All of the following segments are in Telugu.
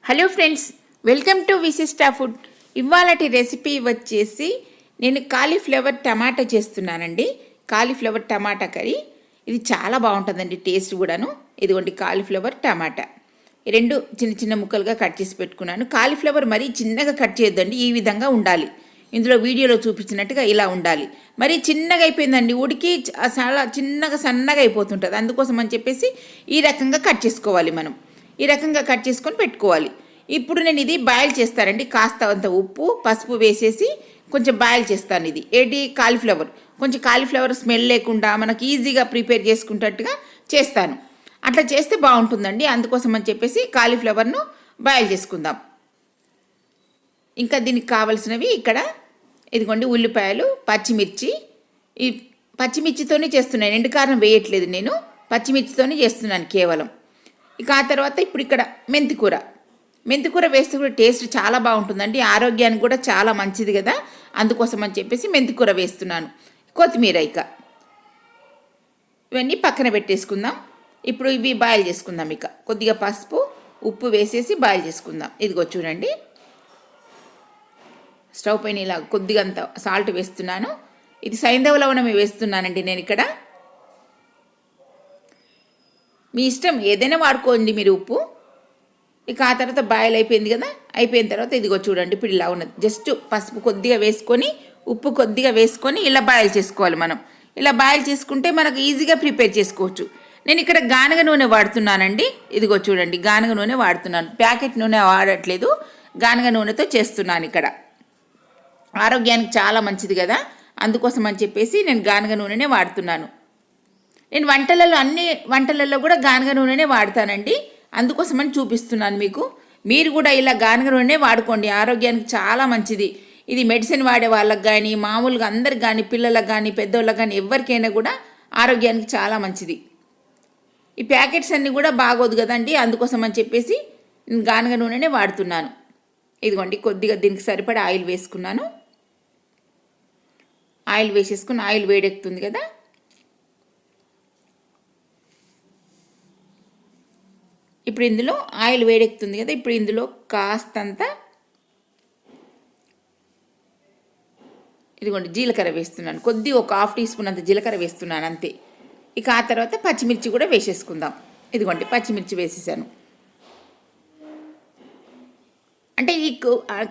హలో ఫ్రెండ్స్, వెల్కమ్ టు విశిష్ట ఫుడ్. ఇవాళటి రెసిపీ వచ్చేసి నేను కాలీఫ్లవర్ టమాటా చేస్తున్నానండి. కాలీఫ్లవర్ టమాటా కర్రీ. ఇది చాలా బాగుంటుందండి, టేస్ట్ కూడాను. ఇదిగోండి కాలీఫ్లవర్ టమాటా. ఈ రెండు చిన్న చిన్న ముక్కలుగా కట్ చేసి పెట్టుకున్నాను. కాలీఫ్లవర్ మరీ చిన్నగా కట్ చేయొద్దండి, ఈ విధంగా ఉండాలి. ఇందులో వీడియోలో చూపించినట్టుగా ఇలా ఉండాలి. మరి చిన్నగా అయిపోయిందండి, ఉడికి చాలా చిన్నగా సన్నగా అయిపోతుంటుంది. అందుకోసం అని చెప్పేసి ఈ రకంగా కట్ చేసుకోవాలి మనం. ఈ రకంగా కట్ చేసుకొని పెట్టుకోవాలి. ఇప్పుడు నేను ఇది బాయిల్ చేస్తానండి. కాస్త అంత ఉప్పు పసుపు వేసేసి కొంచెం బాయిల్ చేస్తాను. ఇది ఏంటి, కాలీఫ్లవర్. కొంచెం కాలీఫ్లవర్ స్మెల్ లేకుండా మనకి ఈజీగా ప్రిపేర్ చేసుకునేటట్టుగా చేస్తాను. అట్లా చేస్తే బాగుంటుందండి. అందుకోసం అని చెప్పేసి కాలీఫ్లవర్ను బాయిల్ చేసుకుందాం. ఇంకా దీనికి కావాల్సినవి ఇక్కడ ఇదిగోండి, ఉల్లిపాయలు, పచ్చిమిర్చి. ఈ పచ్చిమిర్చితోనే చేస్తున్నాను, ఎండుకారం వేయట్లేదు నేను, పచ్చిమిర్చితోనే చేస్తున్నాను కేవలం. ఇక ఆ తర్వాత ఇప్పుడు ఇక్కడ మెంతికూర. మెంతికూర వేస్తే కూడా టేస్ట్ చాలా బాగుంటుందండి, ఆరోగ్యానికి కూడా చాలా మంచిది కదా. అందుకోసం అని చెప్పేసి మెంతికూర వేస్తున్నాను. కొత్తిమీర. ఇక ఇవన్నీ పక్కన పెట్టేసుకుందాం. ఇప్పుడు ఇవి బాయిల్ చేసుకుందాం. ఇక కొద్దిగా పసుపు ఉప్పు వేసేసి బాయిల్ చేసుకుందాం. ఇదిగో చూడండి, స్టవ్ పైన ఇలా కొద్దిగా అంత సాల్ట్ వేస్తున్నాను. ఇది సైంధవ లవణం వేస్తున్నానండి నేను ఇక్కడ. మీ ఇష్టం, ఏదైనా వాడుకోండి మీరు ఉప్పు. ఇక ఆ తర్వాత బాయిల్ అయిపోయింది కదా. అయిపోయిన తర్వాత ఇదిగో చూడండి, ఇప్పుడు ఇలా ఉన్నది. జస్ట్ పసుపు కొద్దిగా వేసుకొని ఉప్పు కొద్దిగా వేసుకొని ఇలా బాయిల్ చేసుకోవాలి మనం. ఇలా బాయిల్ చేసుకుంటే మనకు ఈజీగా ప్రిపేర్ చేసుకోవచ్చు. నేను ఇక్కడ గానుగ నూనె వాడుతున్నానండి. ఇదిగో చూడండి, గానుగ నూనె వాడుతున్నాను, ప్యాకెట్ నూనె వాడట్లేదు. గానుగ నూనెతో చేస్తున్నాను. ఇక్కడ ఆరోగ్యానికి చాలా మంచిది కదా, అందుకోసం అని చెప్పేసి నేను గానుగ నూనెనే వాడుతున్నాను. నేను అన్ని వంటలలో కూడా గానుగ నూనెనే వాడతానండి. అందుకోసమని చూపిస్తున్నాను మీకు. మీరు కూడా ఇలా గానుగ నూనె వాడుకోండి, ఆరోగ్యానికి చాలా మంచిది. ఇది మెడిసిన్ వాడే వాళ్ళకి కానీ, మామూలుగా అందరికి కానీ, పిల్లలకు కానీ, పెద్దోళ్ళకి కానీ, ఎవరికైనా కూడా ఆరోగ్యానికి చాలా మంచిది. ఈ ప్యాకెట్స్ అన్నీ కూడా బాగోదు కదండి, అందుకోసం అని చెప్పేసి నేను గానుగ నూనెనే వాడుతున్నాను. ఇదిగోండి, కొద్దిగా దీనికి సరిపడా ఆయిల్ వేసుకున్నాను. ఆయిల్ వేసేసుకుని ఆయిల్ వేడెక్కుతుంది కదా. ఇప్పుడు ఇందులో ఆయిల్ వేడెక్కుతుంది కదా. ఇప్పుడు ఇందులో కాస్తంత ఇదిగోండి జీలకర్ర వేస్తున్నాను. కొద్దిగా ఒక హాఫ్ టీ స్పూన్ అంత జీలకర్ర వేస్తున్నాను అంతే. ఇక ఆ తర్వాత పచ్చిమిర్చి కూడా వేసేసుకుందాం. ఇదిగోండి పచ్చిమిర్చి వేసేసాను. అంటే ఈ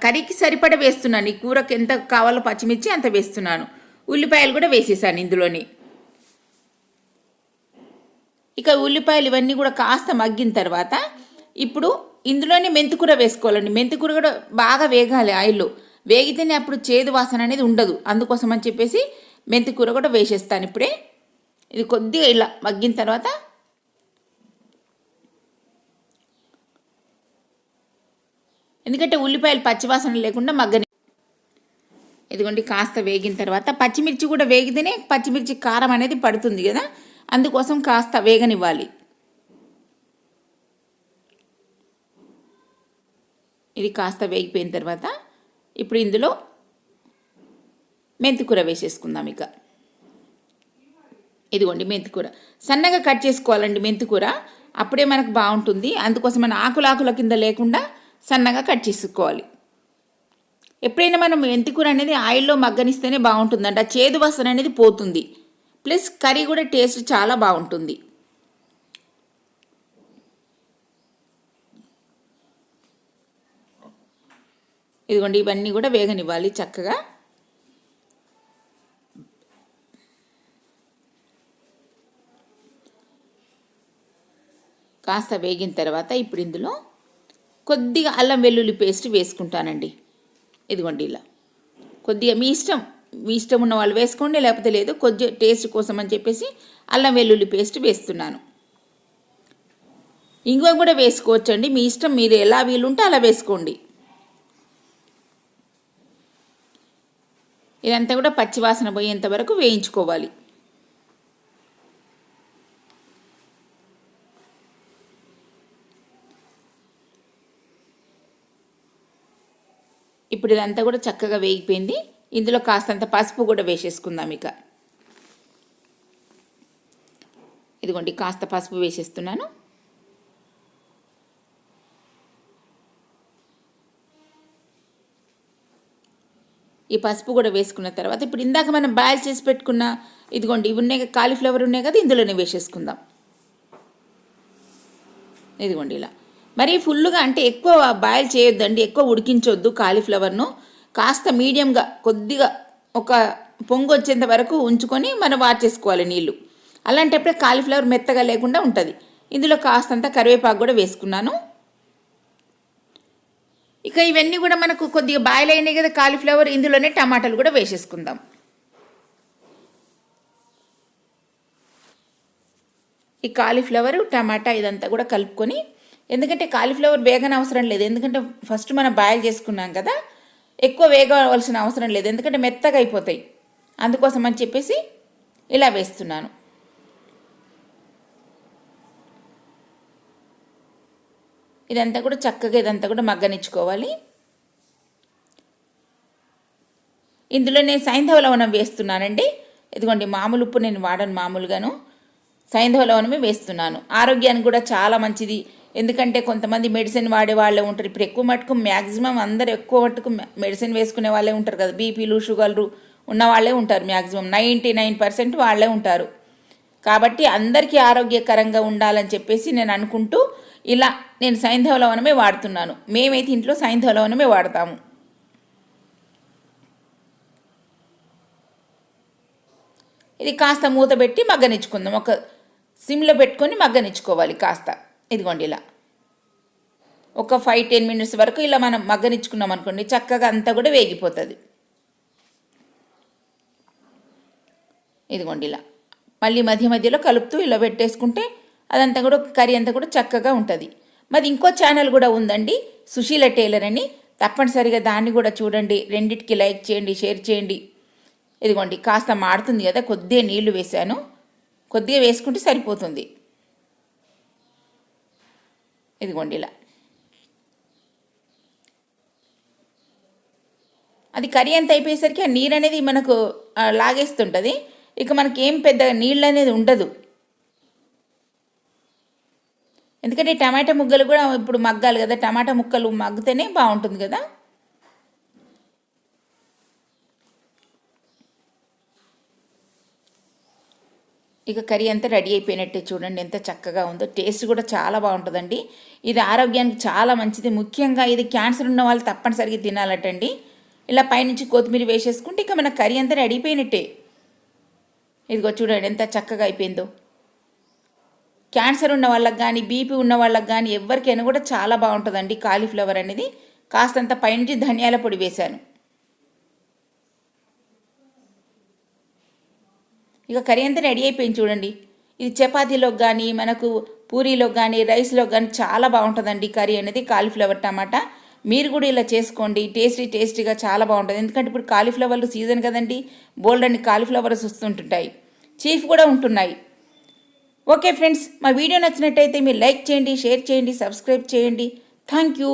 కర్రీకి సరిపడా వేస్తున్నాను, ఈ కూరకు ఎంత కావాలో పచ్చిమిర్చి అంత వేస్తున్నాను. ఉల్లిపాయలు కూడా వేసేసాను ఇందులోని. ఇక ఉల్లిపాయలు ఇవన్నీ కూడా కాస్త మగ్గిన తర్వాత ఇప్పుడు ఇందులోనే మెంతికూర వేసుకోవాలండి. మెంతికూర కూడా బాగా వేగాలి ఆయిల్లో, వేగితేనే అప్పుడు చేదు వాసన అనేది ఉండదు. అందుకోసం అని చెప్పేసి మెంతికూర కూడా వేసేస్తాను ఇప్పుడే. ఇది కొద్దిగా ఇలా మగ్గిన తర్వాత ఎందుకంటే ఉల్లిపాయలు పచ్చివాసన లేకుండా మగ్గని. ఇదిగోండి కాస్త వేగిన తర్వాత పచ్చిమిర్చి కూడా వేగితేనే పచ్చిమిర్చి కారం అనేది పడుతుంది కదా, అందుకోసం కాస్త వేగనివ్వాలి. ఇది కాస్త వేగిపోయిన తర్వాత ఇప్పుడు ఇందులో మెంతికూర వేసేసుకుందాం. ఇక ఇదిగోండి మెంతికూర సన్నగా కట్ చేసుకోవాలండి. మెంతికూర అప్పుడే మనకు బాగుంటుంది. అందుకోసం మన ఆకుల కింద లేకుండా సన్నగా కట్ చేసుకోవాలి. ఎప్పుడైనా మనం మెంతికూర అనేది ఆయిల్లో మగ్గనిస్తేనే బాగుంటుందండి, ఆ చేదు వాసన అనేది పోతుంది. ప్లస్ కర్రీ కూడా టేస్ట్ చాలా బాగుంటుంది. ఇదిగోండి ఇవన్నీ కూడా వేగనివ్వాలి చక్కగా. కాస్త వేగిన తర్వాత ఇప్పుడు ఇందులో కొద్దిగా అల్లం వెల్లుల్లి పేస్ట్ వేసుకుంటానండి. ఇదిగోండి ఇలా కొద్దిగా మీ ఇష్టం ఉన్న వాళ్ళు వేసుకోండి, లేకపోతే లేదు. కొద్దిగా టేస్ట్ కోసం అని చెప్పేసి అల్లం వెల్లుల్లి పేస్ట్ వేస్తున్నాను. ఇంగువ కూడా వేసుకోవచ్చండి, మీ ఇష్టం, మీరు ఎలా వీలుంటే అలా వేసుకోండి. ఇదంతా కూడా పచ్చివాసన పోయేంత వరకు వేయించుకోవాలి. ఇప్పుడు ఇదంతా కూడా చక్కగా వేగిపోయింది. ఇందులో కాస్తంత పసుపు కూడా వేసేసుకుందాం. ఇక ఇదిగోండి కాస్త పసుపు వేసేస్తున్నాను. ఈ పసుపు కూడా వేసుకున్న తర్వాత ఇప్పుడు ఇందాక మనం బాయిల్ చేసి పెట్టుకున్న ఇదిగోండి ఇవి ఉన్నాయి, కాలీఫ్లవర్ ఉన్నాయి కదా, ఇందులోనే వేసేసుకుందాం. ఇదిగోండి ఇలా. మరి ఫుల్గా అంటే ఎక్కువ బాయిల్ చేయొద్దండి, ఎక్కువ ఉడికించొద్దు. కాలీఫ్లవర్ను కాస్త మీడియంగా కొద్దిగా ఒక పొంగు వచ్చేంత వరకు ఉంచుకొని మనం వార్చేసుకోవాలి నీళ్ళు. అలాంటప్పుడే కాలీఫ్లవర్ మెత్తగా లేకుండా ఉంటుంది. ఇందులో కాస్తంత కరివేపాకు కూడా వేసుకున్నాను. ఇక ఇవన్నీ కూడా మనకు కొద్దిగా బాయిల్ అయినాయి కదా కాలీఫ్లవర్, ఇందులోనే టమాటాలు కూడా వేసేసుకుందాం. ఈ కాలీఫ్లవర్ టమాటా ఇదంతా కూడా కలుపుకొని, ఎందుకంటే కాలీఫ్లవర్ వేగన అవసరం లేదు, ఎందుకంటే ఫస్ట్ మనం బాయిల్ చేసుకున్నాం కదా, ఎక్కువ వేగవలసిన అవసరం లేదు, ఎందుకంటే మెత్తగా అయిపోతాయి. అందుకోసం అని చెప్పేసి ఇలా వేస్తున్నాను. ఇదంతా కూడా చక్కగా ఇదంతా కూడా మగ్గనిచ్చుకోవాలి. ఇందులో నేను సైంధవ లవణం వేస్తున్నానండి. ఇదిగోండి మామూలు ఉప్పు నేను వాడను, మామూలుగాను సైంధవ లవణమే వేస్తున్నాను. ఆరోగ్యానికి కూడా చాలా మంచిది, ఎందుకంటే కొంతమంది మెడిసిన్ వాడే వాళ్ళే ఉంటారు. ఇప్పుడు ఎక్కువ మటుకు మ్యాక్సిమం అందరు ఎక్కువ మటుకు మెడిసిన్ వేసుకునే వాళ్ళే ఉంటారు కదా, బీపీలు షుగర్లు ఉన్న వాళ్ళే ఉంటారు. మ్యాక్సిమం 99% వాళ్ళే ఉంటారు. కాబట్టి అందరికీ ఆరోగ్యకరంగా ఉండాలని చెప్పేసి నేను అనుకుంటూ ఇలా నేను సైంధవ లవణమే వాడుతున్నాను. మేమైతే ఇంట్లో సైంధవ లవణమే వాడతాము. ఇది కాస్త మూత పెట్టి మగ్గనిచ్చుకుందాం. ఒక సిమ్లో పెట్టుకొని మగ్గనిచ్చుకోవాలి కాస్త. ఇదిగోండి ఇలా ఒక 5-10 మినిట్స్ వరకు ఇలా మనం మగ్గనిచ్చుకున్నాం అనుకోండి, చక్కగా అంతా కూడా వేగిపోతుంది. ఇదిగోండి ఇలా మళ్ళీ మధ్య మధ్యలో కలుపుతూ ఇలా పెట్టేసుకుంటే అదంతా కూడా కర్రీ అంతా కూడా చక్కగా ఉంటుంది. మరి ఇంకో ఛానల్ కూడా ఉందండి, సుశీల టైలర్ అని, తప్పనిసరిగా దాన్ని కూడా చూడండి. రెండిటికి లైక్ చేయండి, షేర్ చేయండి. ఇదిగోండి కాస్త మాడుతుంది కదా, కొద్దిగా నీళ్లు వేసాను, కొద్దిగా వేసుకుంటే సరిపోతుంది. ఇదిగోండి ఇలా అది కర్రీ అంతా అయిపోయేసరికి ఆ నీరు అనేది మనకు లాగేస్తుంటుంది. ఇక మనకి ఏం పెద్ద నీళ్ళు అనేది ఉండదు, ఎందుకంటే టమాటా ముక్కలు కూడా ఇప్పుడు మగ్గాలి కదా, టమాటా ముక్కలు మగ్గితేనే బాగుంటుంది కదా. ఇక కర్రీ అంతా రెడీ అయిపోయినట్టే, చూడండి ఎంత చక్కగా ఉందో. టేస్ట్ కూడా చాలా బాగుంటుందండి. ఇది ఆరోగ్యానికి చాలా మంచిది, ముఖ్యంగా ఇది క్యాన్సర్ ఉన్న వాళ్ళు తప్పనిసరిగా తినాలటండి. ఇలా పైనుంచి కొత్తిమీర వేసేసుకుంటే ఇక మన కర్రీ అంతా రెడీ అయిపోయినట్టే. ఇదిగో చూడండి ఎంత చక్కగా అయిపోయిందో. క్యాన్సర్ ఉన్న వాళ్ళకి కానీ, బీపీ ఉన్న వాళ్ళకి కానీ, ఎవరికైనా కూడా చాలా బాగుంటుందండి కాలీఫ్లవర్ అనేది. కాస్తంత పైనుంచి ధనియాల పొడి వేశాను. ఇక కర్రీ అంతా రెడీ అయిపోయింది చూడండి. ఇది చపాతీలోకి కానీ, మనకు పూరీలోకి కానీ, రైస్లోకి కానీ చాలా బాగుంటుందండి కర్రీ అనేది, కాలీఫ్లవర్ టమాటా. మీరు కూడా ఇలా చేసుకోండి, టేస్టీగా చాలా బాగుంటుంది. ఎందుకంటే ఇప్పుడు కాలీఫ్లవర్లు సీజన్ కదండి, బోల్డ్ అన్ని కాలీఫ్లవర్స్ వస్తుంటుంటాయి, చీఫ్ కూడా ఉంటున్నాయి. ఓకే ఫ్రెండ్స్, మా వీడియో నచ్చినట్టయితే మీరు లైక్ చేయండి, షేర్ చేయండి, సబ్స్క్రైబ్ చేయండి. Thank you.